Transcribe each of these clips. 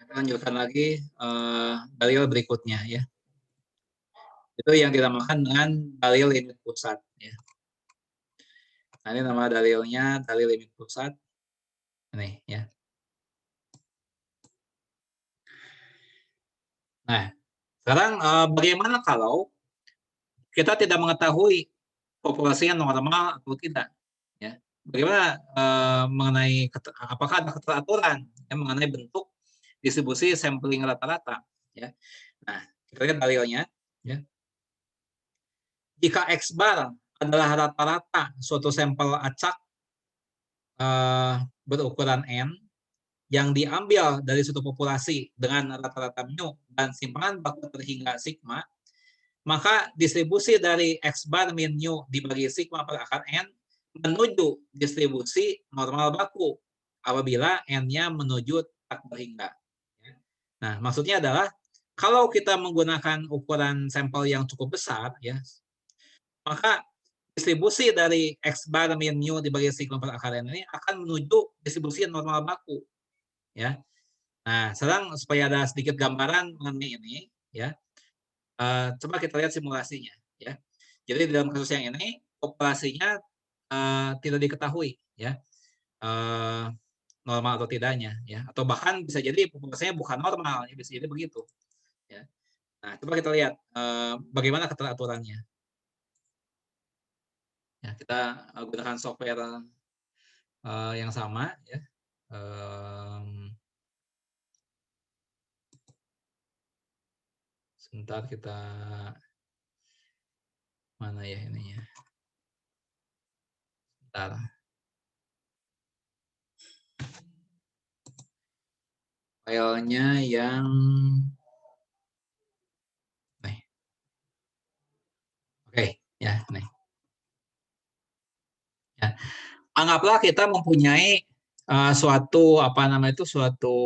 Lanjutkan lagi dalil berikutnya ya. Itu yang dinamakan dengan dalil limit pusat ya. Nah, ini nama dalilnya dalil limit pusat. Ini ya. Nah, sekarang bagaimana kalau kita tidak mengetahui populasi yang normal atau tidak ya. Bagaimana mengenai apakah ada keteraturan ya, mengenai bentuk distribusi sampling rata-rata ya. Nah, kita lihat dalilnya ya. Jika X bar adalah rata-rata suatu sampel acak berukuran N yang diambil dari suatu populasi dengan rata-rata mu dan simpanan baku terhingga sigma, maka distribusi dari X bar min mu dibagi sigma per akar N menuju distribusi normal baku apabila N-nya menuju tak berhingga. Nah, maksudnya adalah kalau kita menggunakan ukuran sampel yang cukup besar, ya, maka distribusi dari X bar min mu dibagi sigma per akar N ini akan menuju distribusi normal baku. Ya. Nah, sekarang supaya ada sedikit gambaran mengenai ini, ya, coba kita lihat simulasinya. Ya. Jadi dalam kasus yang ini populasinya tidak diketahui, ya, normal atau tidaknya, ya, atau bahkan bisa jadi populasinya bukan normal, ya, bisa jadi begitu. Ya. Nah, coba kita lihat bagaimana keteraturannya. Ya, kita gunakan software yang sama, ya. Sebentar kita mana ya ininya. Sebentar. Filenya yang nih. Oke, ya, nih. Ya. Anggaplah kita mempunyai suatu apa namanya itu suatu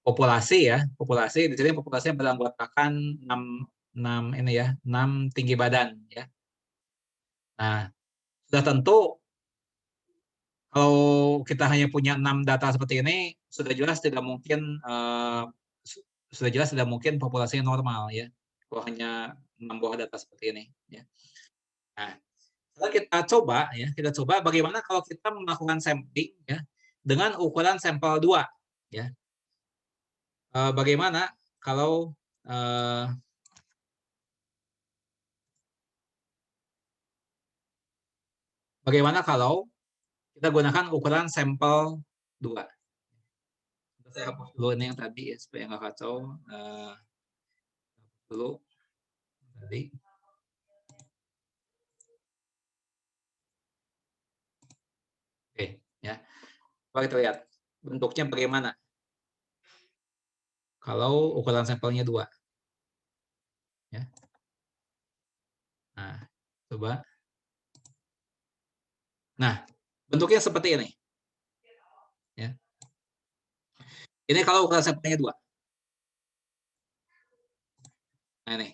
populasi ya, populasi di sini populasi yang beranggotakan 6 ini ya, 6 tinggi badan ya. Nah, sudah tentu kalau kita hanya punya 6 data seperti ini, sudah jelas tidak mungkin populasi yang normal ya. Kalau hanya 6 buah data seperti ini ya. Nah, setelah kita coba bagaimana kalau kita melakukan sampling ya dengan ukuran sampel 2 ya. Bagaimana kalau kita gunakan ukuran sampel 2. Saya hapus dulu ini yang tadi ya, supaya nggak kacau. Dulu tadi. Oke, ya. Coba kita lihat bentuknya bagaimana. Kalau ukuran sampelnya 2. Ya. Nah, coba. Nah, bentuknya seperti ini. Ya. Ini kalau ukuran sampelnya 2. Nah, ini.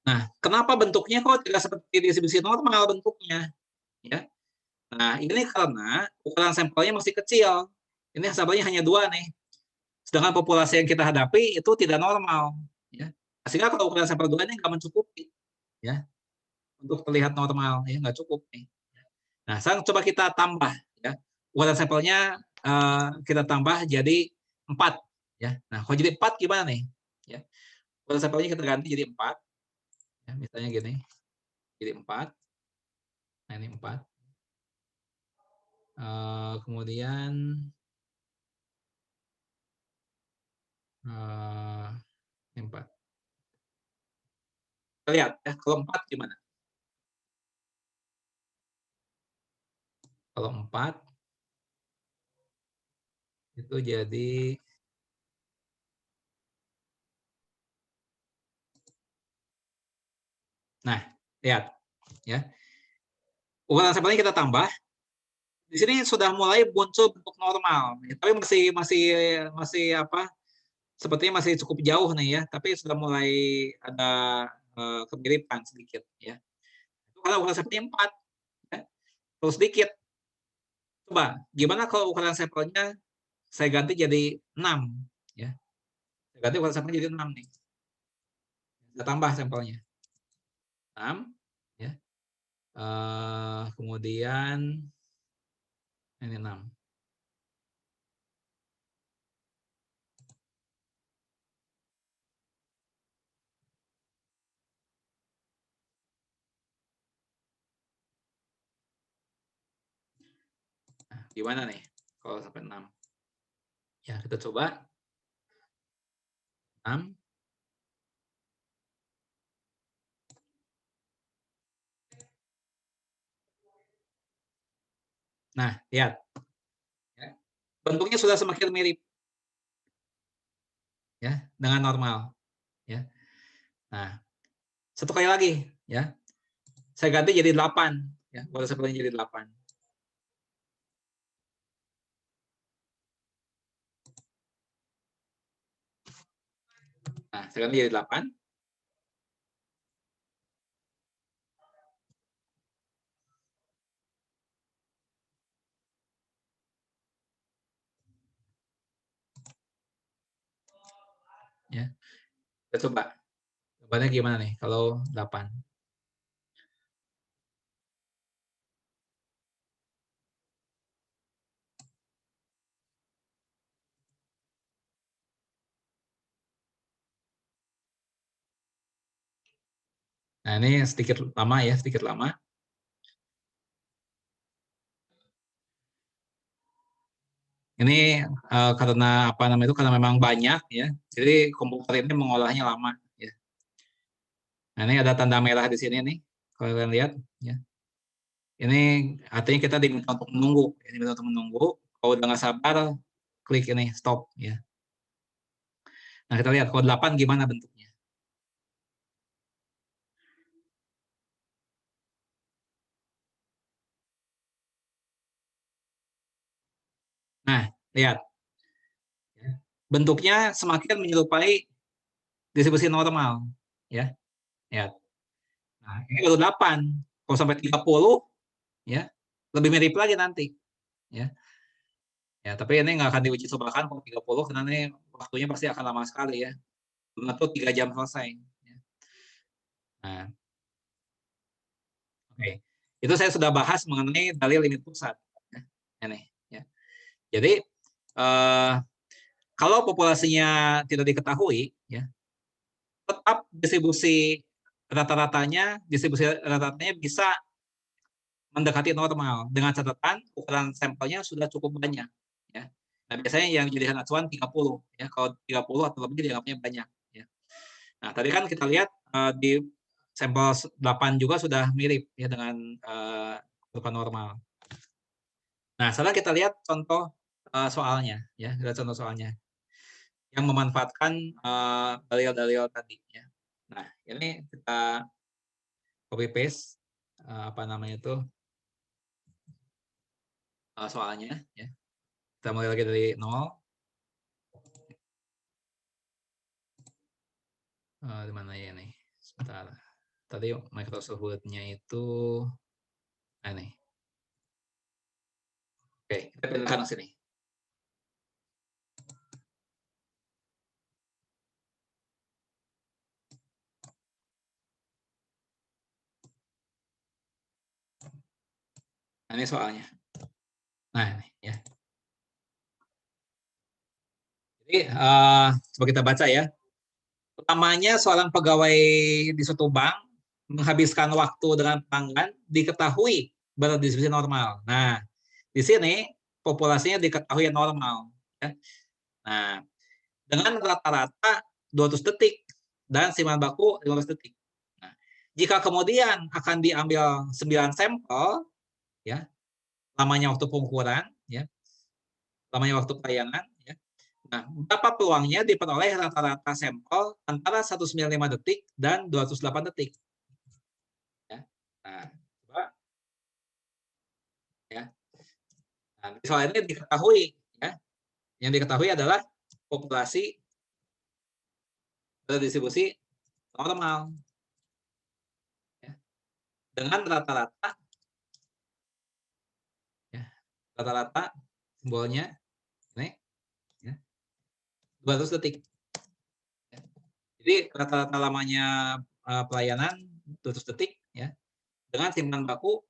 Nah, kenapa bentuknya kok tidak seperti distribusi normal bentuknya? Ya. Nah, ini karena ukuran sampelnya masih kecil. Ini sampelnya hanya 2 nih. Sedangkan populasi yang kita hadapi itu tidak normal. Ya. Sehingga kalau ukuran sampel 2 ini nggak mencukupi. Ya. Untuk terlihat normal. Ya, nggak cukup nih. Nah, sekarang coba kita tambah. Ya. Ukuran sampelnya kita tambah jadi 4. Ya. Nah, kalau jadi 4 gimana nih? Ya. Ukuran sampelnya kita ganti jadi 4. Ya, misalnya gini. Jadi 4. Nah, ini 4. Kemudian ini 4. Kita lihat ya, kalau 4 gimana? Kalau 4 itu jadi nah, lihat ya. Ukuran sampelnya kita tambah. Di sini sudah mulai muncul bentuk normal, tapi masih apa? Sepertinya masih cukup jauh nih ya, tapi sudah mulai ada kemiripan sedikit ya. Itu kalau ukuran sampelnya 4 ya. Terus sedikit. Coba, gimana kalau ukuran sampelnya saya ganti jadi 6 ya. Saya ganti ukuran sampelnya jadi 6 nih. Saya tambah sampelnya. 6 ya. Kemudian ini 6. Nah, gimana nih kalau sampai 6? Ya, kita coba 6. Nah, lihat. Ya. Bentuknya sudah semakin mirip ya dengan normal ya. Nah, satu kali lagi ya. Saya ganti jadi 8 ya. Kalau sampelnya jadi 8. Nah, saya ganti jadi 8. Ya. Kita coba. Jawabannya gimana nih kalau 8? Nah, ini sedikit lama ya, sedikit lama. Ini karena apa namanya itu karena memang banyak ya. Jadi komputer ini mengolahnya lama ya. Nah, ini ada tanda merah di sini nih. Kalau kalian lihat ya. Ini artinya kita diminta untuk menunggu, ini diminta untuk menunggu. Kalau udah nggak sabar, klik ini stop ya. Nah, kita lihat kode 8 gimana bentuknya. Nah, lihat. Bentuknya semakin menyerupai distribusi normal ya. Lihat. Nah, ini baru 8. Kalau sampai 30 ya, lebih mirip lagi nanti ya. Ya, tapi ini nggak akan diuji cobakan kalau 30 karena ini waktunya pasti akan lama sekali ya. Belum tentu 3 jam selesai. Ya. Nah, oke. Itu saya sudah bahas mengenai dalil limit pusat. Ya. Ini ya. Jadi kalau populasinya tidak diketahui ya, tetap distribusi rata-ratanya bisa mendekati normal dengan catatan ukuran sampelnya sudah cukup banyak ya. Nah, biasanya yang dijadikan acuan 30 ya. Kalau 30 atau lebih dianggapnya banyak ya. Nah, tadi kan kita lihat di sampel 8 juga sudah mirip ya dengan ukuran normal. Nah, sekarang kita lihat contoh soalnya ya, kita contoh soalnya yang memanfaatkan dalil-dalil tadi ya. Nah, ini kita copy paste apa namanya itu soalnya ya. Kita mulai lagi dari 0. Di mana ya nih? Sebentar. Tadi Microsoft Word-nya itu nih. Oke, kita pindahkan ke sini. Nah, ini soalnya. Nah, ini ya. Jadi coba kita baca ya. Pertamanya seorang pegawai di suatu bank menghabiskan waktu dengan pelanggan diketahui berdistribusi normal. Nah, di sini populasinya diketahui normal. Ya. Nah, dengan rata-rata 200 detik dan simpanan baku 15 detik. Nah, jika kemudian akan diambil 9 sampel, ya, lamanya waktu pengukuran, ya, lamanya waktu pelayanan, ya. Nah, berapa peluangnya diperoleh rata-rata sampel antara 195 detik dan 208 detik? Ya. Nah, coba ya. Nah, soal ini diketahui, ya. Yang diketahui adalah populasi berdistribusi normal, ya. Dengan rata-rata, ya, rata-rata simbolnya ini 200 detik. Jadi rata-rata lamanya pelayanan 200 detik ya, dengan simpanan baku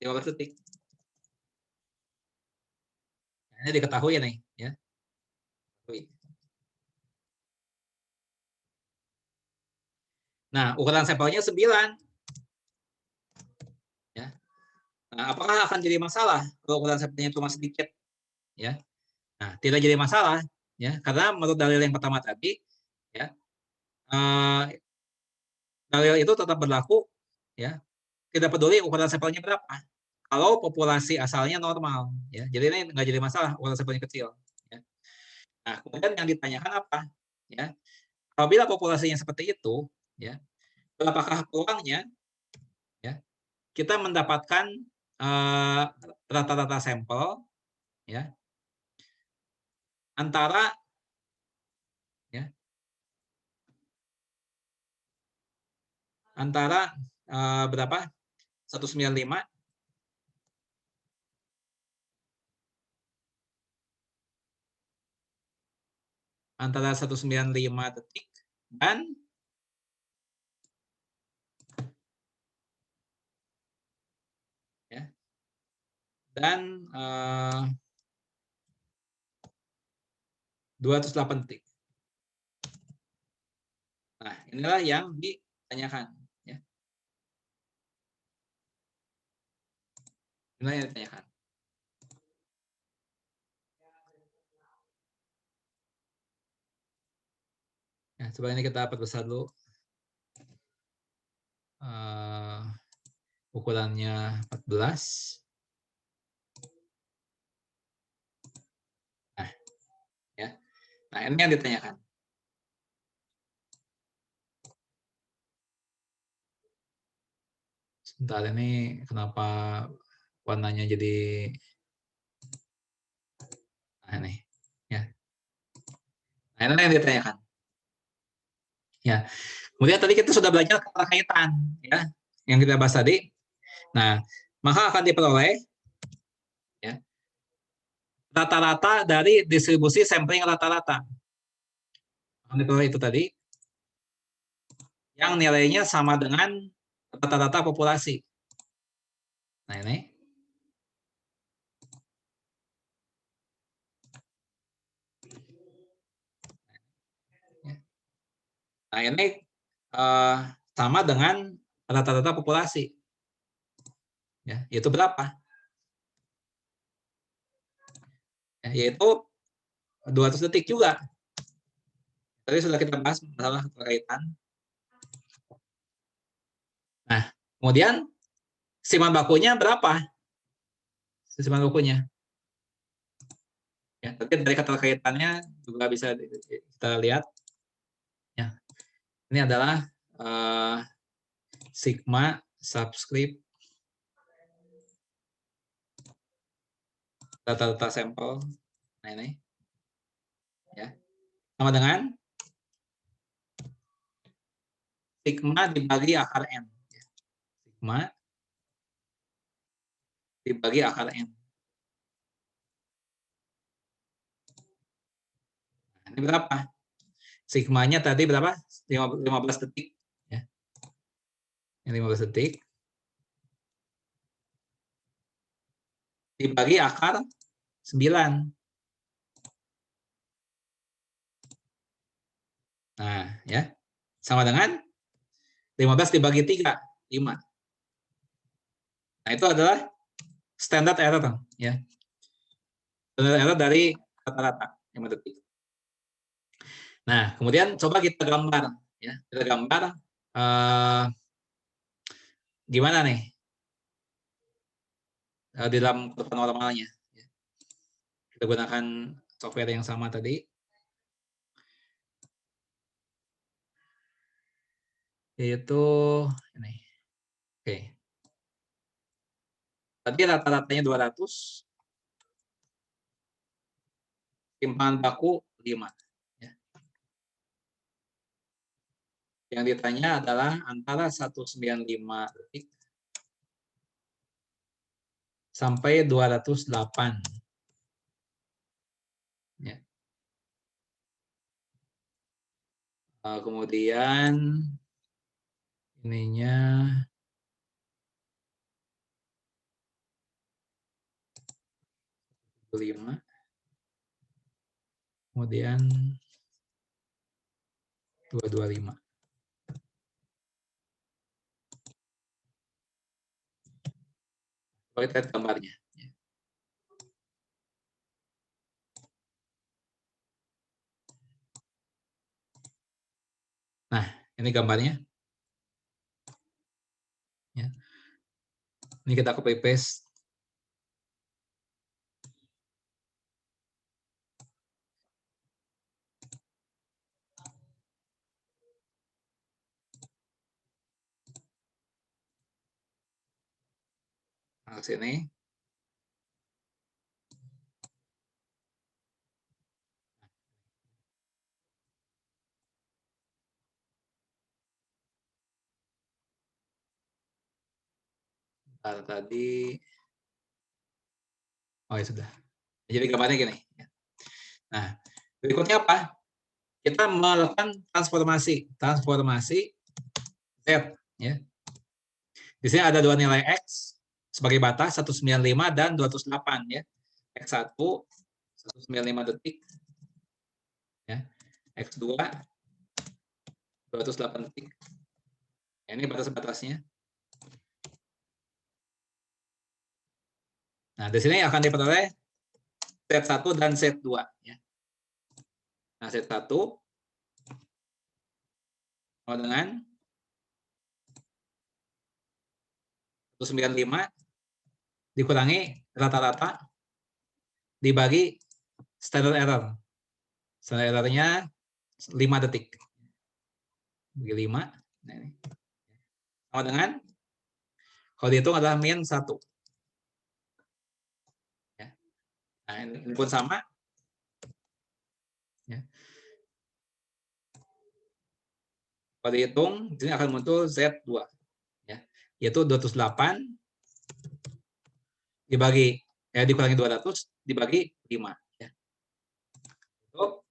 15 detik. Nah, ini diketahui nih ya. Nah, ukuran sampelnya 9. Ya. Nah, apakah akan jadi masalah kalau ukuran sampelnya cuma sedikit? Ya. Nah, tidak jadi masalah ya, karena menurut dalil yang pertama tadi ya, dalil itu tetap berlaku ya, tidak peduli ukuran sampelnya berapa. Kalau populasi asalnya normal ya. Jadi ini nggak jadi masalah ukuran sampelnya kecil ya. Nah, kemudian yang ditanyakan apa? Ya. Apabila populasinya seperti itu ya, berapakah peluangnya ya kita mendapatkan rata-rata sampel ya antara ya antara berapa 195 antara 195 detik dan ya dan 208 detik. Nah, inilah yang ditanyakan ya. Inilah yang ditanyakan. Ya, coba ini kita perbesar dulu ukurannya 14. Nah, ya. Nah, ini yang ditanyakan. Sebentar, ini kenapa warnanya jadi ini ya. Nah, ini yang ditanyakan. Ya. Kemudian tadi kita sudah belajar keterkaitan ya, yang kita bahas tadi. Nah, maka akan diperoleh ya rata-rata dari distribusi sampling rata-rata. Akan diperoleh itu tadi yang nilainya sama dengan rata-rata populasi. Nah, ini. Nah, ini sama dengan rata-rata populasi. Ya, yaitu berapa? Ya, yaitu 200 detik juga. Tadi sudah kita bahas masalah keterkaitan. Nah, kemudian simpanan bakunya berapa? Simpanan bakunya. Ya, tapi dari keterkaitannya juga bisa kita lihat. Ya, ini adalah sigma subscript rata-rata sampel. Nah, ini ya sama dengan sigma dibagi akar n. Sigma dibagi akar n. Nah, ini berapa? Sigmanya tadi berapa? 15 detik. Ya. 15 detik. Dibagi akar 9. Nah, ya. Sama dengan 15 dibagi 3, 5. Nah, itu adalah standard error. Ya. Standard error dari rata-rata 5 detik. Nah, kemudian coba kita gambar. Ya. Kita gambar gimana nih di dalam kurva normalnya. Kita gunakan software yang sama tadi. Yaitu ini. Oke. Tadi rata-ratanya 200. Simpanan baku 5. Ya. Yang ditanya adalah antara 195 detik sampai 208. Kemudian ininya lima, kemudian 225. Coba kita lihat gambarnya. Nah, ini gambarnya. Ya. Ini kita copy paste. Nah, sini. Tadi, oh ya sudah. Jadi gambarnya gini. Nah, berikutnya apa? Kita melakukan transformasi Z. Ya. Di sini ada dua nilai X sebagai batas, 195 dan 208. Ya. X1, 195 detik. Ya. X2, 208 detik. Ya, ini batas-batasnya. Nah, di sini akan diperoleh Z1 dan Z2. Ya. Nah, Z1 sama dengan 195 dikurangi rata-rata dibagi standard error. Standard error-nya 5 detik. Bagi 5. Nah, ini. Sama dengan, kalau dihitung adalah min 1. Ya. Nah, ini pun sama. Ya. Kalau dihitung, ini akan muncul Z2. Ya. Yaitu 208 dibagi, dikurangi 200 dibagi 5. Ya. Itu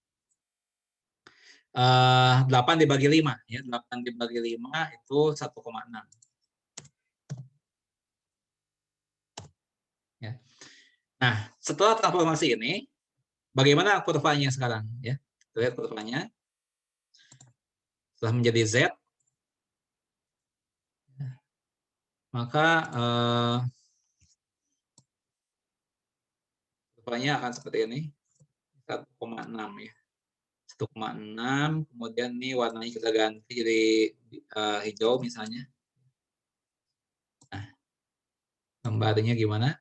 8 dibagi 5. Ya. 8 dibagi 5 itu 1,6. Ya. Nah, setelah transformasi ini, bagaimana kurvanya sekarang? Ya. Lihat kurvanya. Setelah menjadi Z, maka kurvanya akan seperti ini. 1,6 ya. 1,6, kemudian nih warnanya kita ganti jadi hijau misalnya. Nah, gambarnya gimana?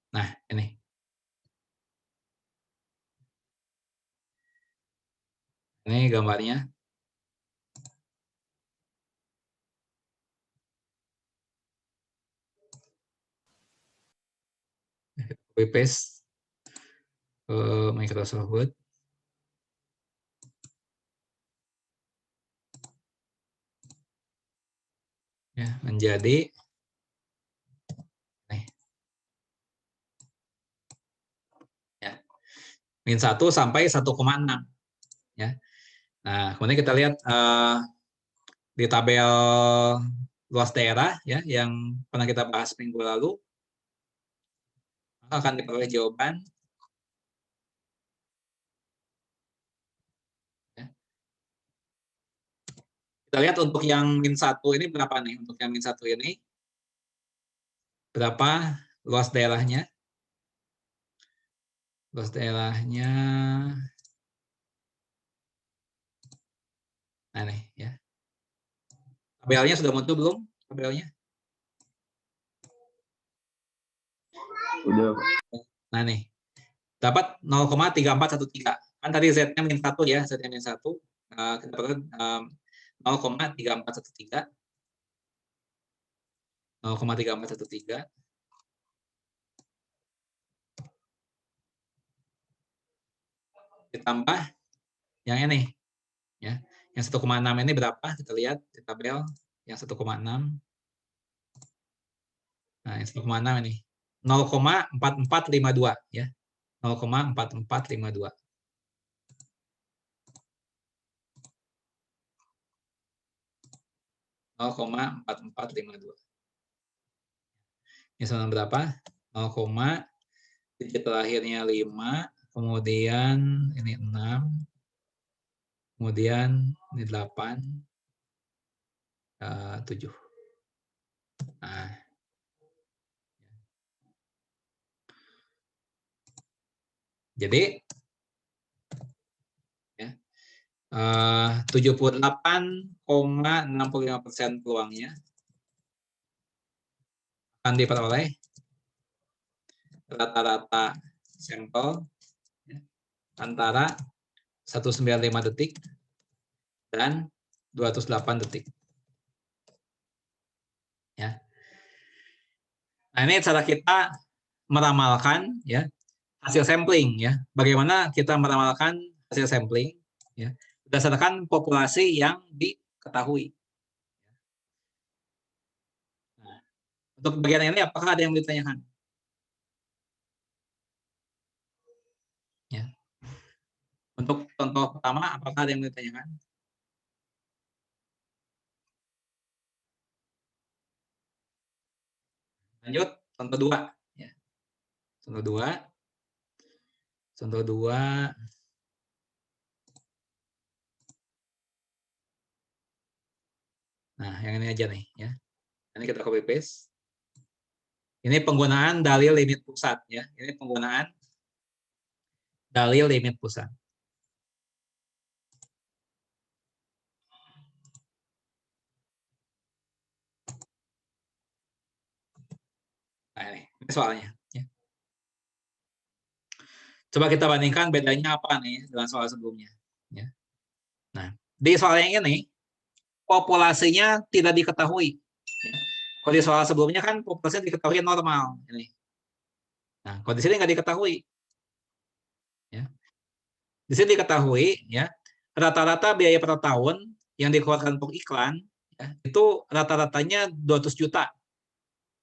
Nah, ini. Ini gambarnya. Copy paste ke Microsoft Word. Ya, menjadi nih. Ya. Min 1 sampai 1,6 ya. Nah, kemudian kita lihat di tabel luas daerah ya yang pernah kita bahas minggu lalu, maka akan diperoleh jawaban ya. Kita lihat untuk yang min 1 ini berapa nih? Untuk yang min 1 ini berapa luas daerahnya? Luas daerahnya, nah nih ya. Tabelnya sudah muncul belum? Tabelnya? Udah. Nah nih, dapat 0,3413. Kan tadi Z-nya min 1 ya, Z-nya min 1. Kita perlu 0,3413. 0,3413. Ditambah yang ini ya. Yang 1,6 ini berapa? Kita lihat di tabel yang 1,6. Nah, yang 1,6 ini 0,4452 ya. 0,4452. 0,4452. Ini sama berapa? 0, digit terakhirnya 5, kemudian ini 6, kemudian ini 8, 7. Nah, jadi ya, 78,65% peluangnya akan diperoleh rata-rata sampel ya, antara 195 detik dan 208 detik. Ya. Nah, ini cara kita meramalkan ya hasil sampling ya. Bagaimana kita meramalkan hasil sampling ya berdasarkan populasi yang diketahui. Nah, untuk bagian ini apakah ada yang ditanyakan? Ya. Untuk contoh pertama apakah ada yang ditanyakan? Lanjut, contoh 2 ya. Contoh 2. Contoh 2. Nah, yang ini aja nih ya. Ini kita copy paste. Ini penggunaan dalil limit pusat ya. Ini penggunaan dalil limit pusat. Nah, ini soalnya ya. Coba kita bandingkan bedanya apa nih dengan soal sebelumnya ya. Nah, di soal yang ini populasinya tidak diketahui. Ya. Kalau di soal sebelumnya kan populasinya diketahui normal ini. Nah, kalau di sini nggak diketahui. Ya. Di sini diketahui ya rata-rata biaya per tahun yang dikeluarkan untuk iklan ya, itu rata-ratanya 200 juta.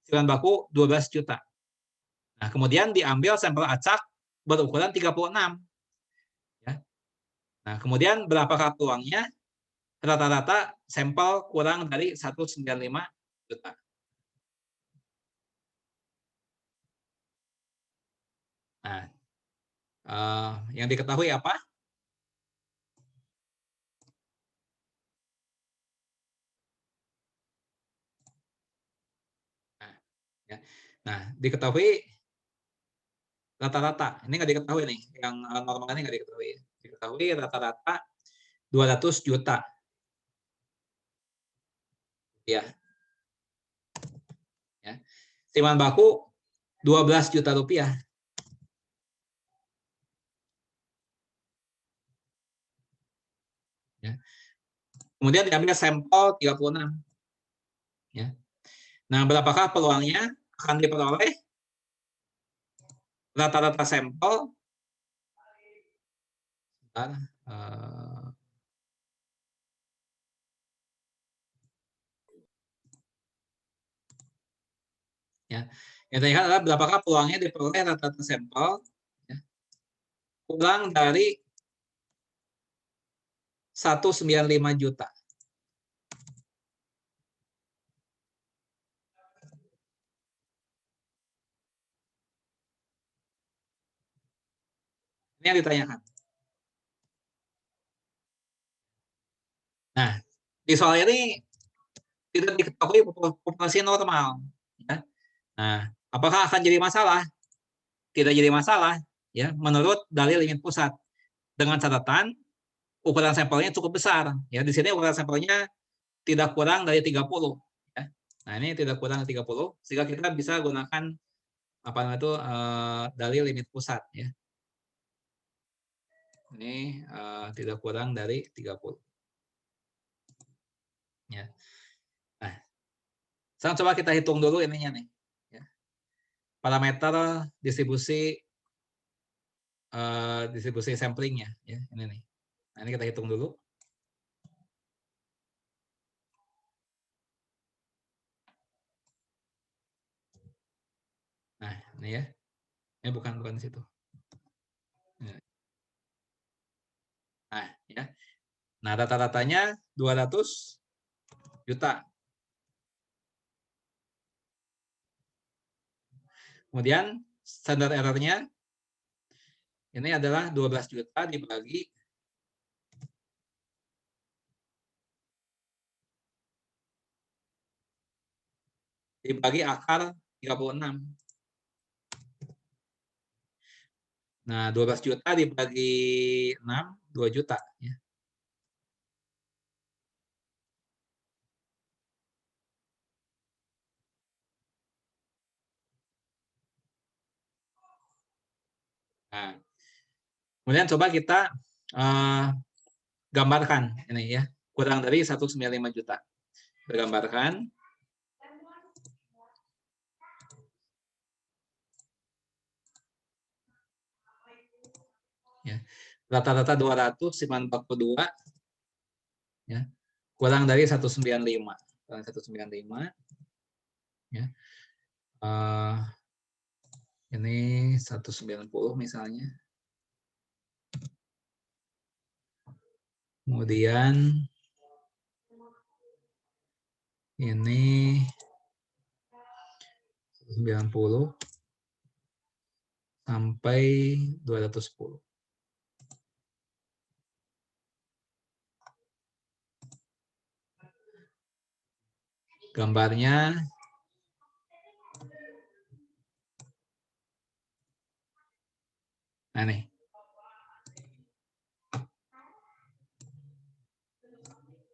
Iklan baku 12 juta. Nah, kemudian diambil sampel acak berukuran 36. Ya. Nah, kemudian berapakah peluangnya? Rata-rata sampel kurang dari 195 juta. Nah, yang diketahui apa? Nah, ya. Nah, diketahui rata-rata. Ini nggak diketahui nih. Yang normal ini nggak diketahui. Diketahui rata-rata 200 juta. Ya. Ya. Simpanan baku 12 juta rupiah. Ya. Kemudian diambil sampel 36. Ya. Nah, berapakah peluangnya akan diperoleh rata-rata sampel? Bentar, ya. Yang tadi adalah berapakah peluangnya diperoleh rata-rata sampel ya, kurang dari 195 juta. Ini yang ditanyakan. Nah, di soal ini tidak diketahui populasi normal. Ya. Nah, apakah akan jadi masalah? Tidak jadi masalah, ya, menurut dalil limit pusat. Dengan catatan ukuran sampelnya cukup besar. Ya, di sini ukuran sampelnya tidak kurang dari 30. Ya. Nah, ini tidak kurang dari 30, sehingga kita bisa gunakan apa namanya itu dalil limit pusat. Ya. Ini tidak kurang dari 30. Ya. Nah, sekarang coba kita hitung dulu ininya nih. Ya. Parameter distribusi samplingnya. Ya, ini nih. Nah, ini kita hitung dulu. Nah, ini ya. Ini bukan di situ. Nah, ya. Nah, rata-ratanya 200 juta. Kemudian standar error-nya ini adalah 12 juta dibagi akar 36. Nah, 12 juta dibagi 6, 2 juta. Ya. Nah, kemudian coba kita gambarkan ini ya, kurang dari 195 juta. Bergambarkan. Ya. Rata-rata 242 ya. Kurang dari 195. Kurang 195 ya. Ini 190 misalnya. Kemudian ini 90 sampai 210. Gambarnya nah nih.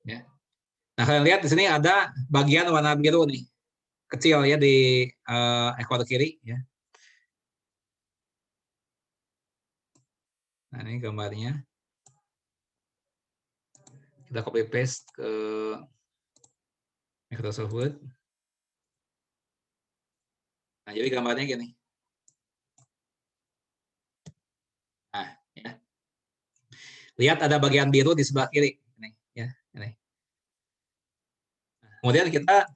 Ya. Nah, kalian lihat di sini ada bagian warna biru nih. Kecil ya di ekor kiri ya. Nah, ini gambarnya. Kita copy paste ke Microsoft Word. Nah, jadi gambarnya gini. Nah, ya. Lihat ada bagian biru di sebelah kiri. Ini, ya, ini. Kemudian kita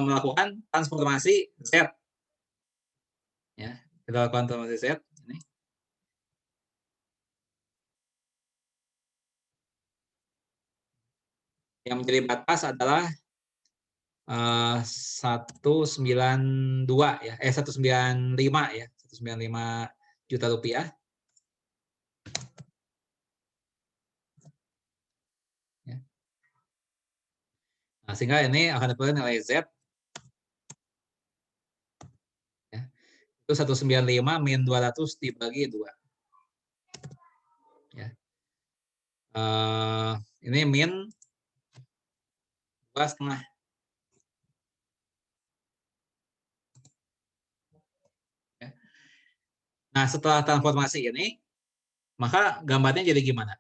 melakukan transformasi Z. Ya, kita lakukan transformasi Z. Ini. Yang menjadi batas adalah 192 ya, 195 ya, 195 juta rupiah. Ya. Nah, sehingga ini akan diperoleh nilai Z. Ya. Itu 195 min 200 dibagi 2. Ya. Ini min 2,5. Ya. Nah, setelah transformasi ini, maka gambarnya jadi gimana?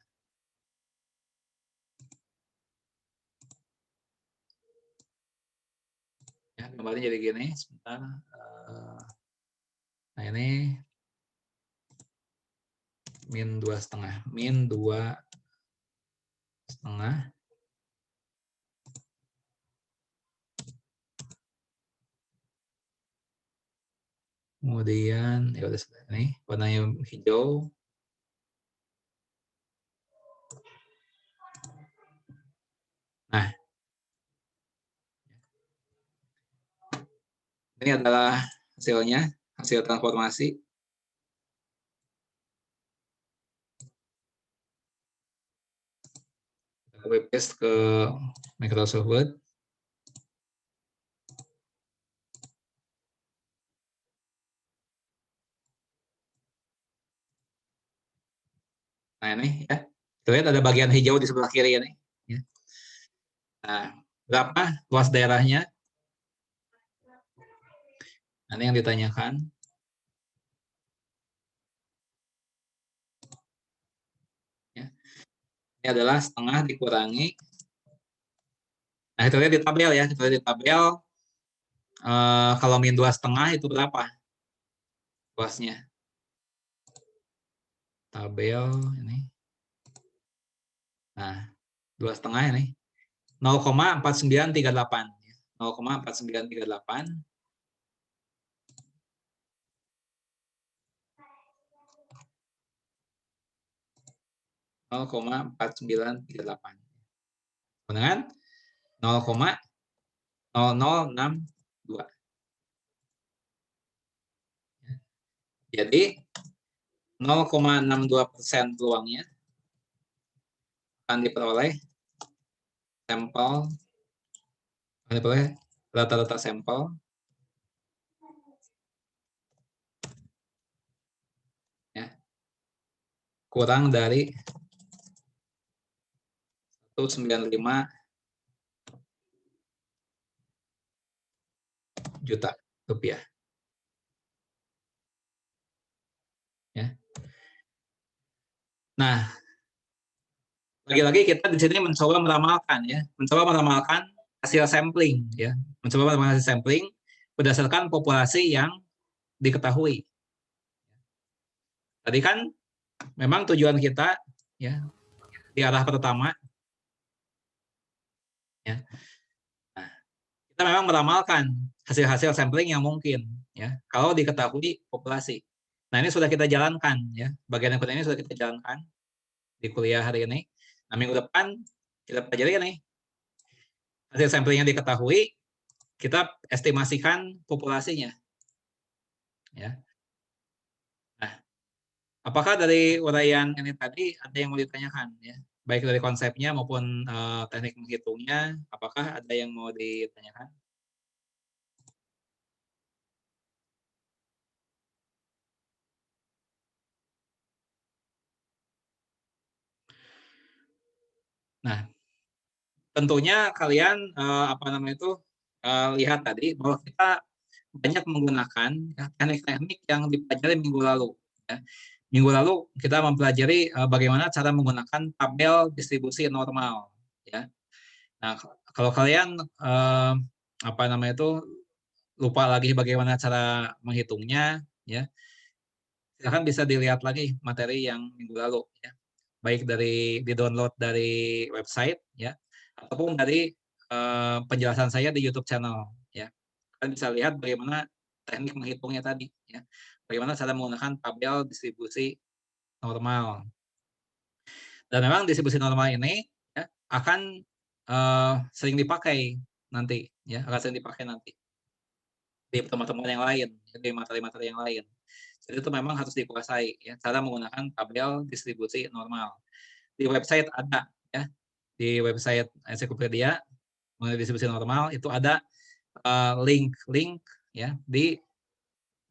Ya, gambarnya jadi gini. Sebentar. Nah, ini min 2,5. Min 2,5. Kemudian ya udah ini warnanya hijau. Nah, ini adalah hasilnya, hasil transformasi. Copy paste ke Microsoft Word. Nah, ini ya. Kita lihat ada bagian hijau di sebelah kiri ini. Ya. Nah, berapa luas daerahnya? Nah, ini yang ditanyakan. Ya. Ini adalah setengah dikurangi. Nah, kita lihat di tabel ya. Kita lihat di tabel. Kalau min 2,5 itu berapa luasnya? Tabel ini. Nah, 2,5 ini. 0,4938. 0,4938. Dengan 0,0062. Jadi 0,62% peluangnya akan diperoleh rata-rata sampel ya, kurang dari 195 juta rupiah. Ya. Nah, lagi-lagi kita di sini mencoba meramalkan hasil sampling ya, mencoba meramalkan hasil sampling berdasarkan populasi yang diketahui. Tadi kan memang tujuan kita ya di arah pertama ya. Nah, kita memang meramalkan hasil-hasil sampling yang mungkin ya kalau diketahui populasi. Nah, ini sudah kita jalankan ya. Bagian yang ini sudah kita jalankan di kuliah hari ini. Nah, minggu depan kita pelajari nih hasil sampling yang diketahui, kita estimasikan populasinya. Ya. Nah, apakah dari uraian ini tadi ada yang mau ditanyakan ya? Baik dari konsepnya maupun teknik menghitungnya, apakah ada yang mau ditanyakan? Nah, tentunya kalian lihat tadi bahwa kita banyak menggunakan teknik-teknik yang dipelajari minggu lalu. Ya. Minggu lalu kita mempelajari bagaimana cara menggunakan tabel distribusi normal. Ya. Nah, kalau kalian lupa lagi bagaimana cara menghitungnya, ya silahkan bisa dilihat lagi materi yang minggu lalu, ya baik dari di-download dari website, ya ataupun dari penjelasan saya di YouTube channel, ya kalian bisa lihat bagaimana teknik menghitungnya tadi, ya bagaimana cara menggunakan tabel distribusi normal. Dan memang distribusi normal ini ya, akan sering dipakai nanti, ya akan sering dipakai nanti di teman-teman yang lain, di materi-materi yang lain. Jadi itu memang harus dikuasai, ya cara menggunakan tabel distribusi normal. Di website ada, ya di website ensiklopedia mengenai distribusi normal itu ada link ya di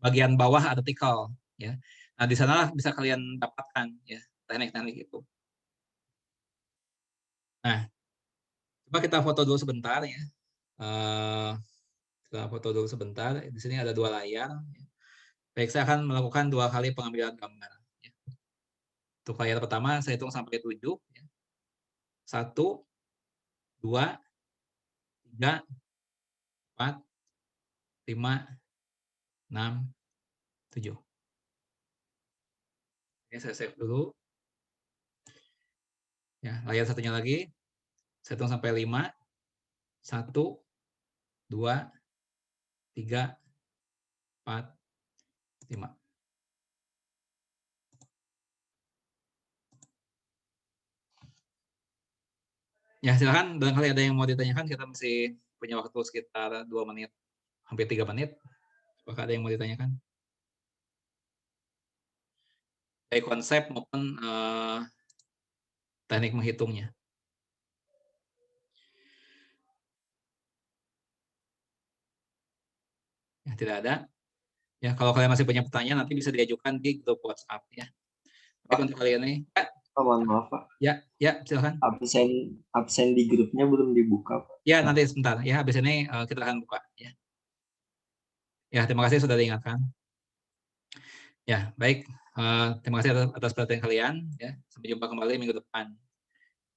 bagian bawah artikel, ya. Nah di sana bisa kalian dapatkan ya teknik-teknik itu. Nah, coba kita foto dulu sebentar ya. Kita foto dulu sebentar. Di sini ada 2 layar. Baik, saya akan melakukan 2 kali pengambilan gambar. Ya. Untuk layar pertama, saya hitung sampai 7. Ya. 1, 2, 3, 4, 5, 6, 7. Oke, saya save dulu. Ya, layar satunya lagi. Saya hitung sampai 5. 1, 2, 3, 4, 5. Ya, silakan. Barangkali ada yang mau ditanyakan, kita masih punya waktu sekitar 2 menit, hampir 3 menit. Apakah ada yang mau ditanyakan? Baik konsep maupun teknik menghitungnya. Ya, tidak ada. Ya, kalau kalian masih punya pertanyaan nanti bisa diajukan di grup WhatsApp ya. Baik untuk kalian ini. Mohon maaf Pak. Ya, silakan. Absen di grupnya belum dibuka Pak. Ya, nanti sebentar ya. Habis ini kita akan buka ya. Ya, terima kasih sudah diingatkan. Ya, baik. Terima kasih atas perhatian kalian ya. Sampai jumpa kembali minggu depan.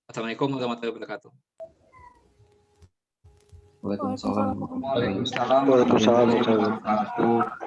Assalamualaikum warahmatullahi wabarakatuh. Waalaikumsalam. Waalaikumsalam warahmatullahi wabarakatuh.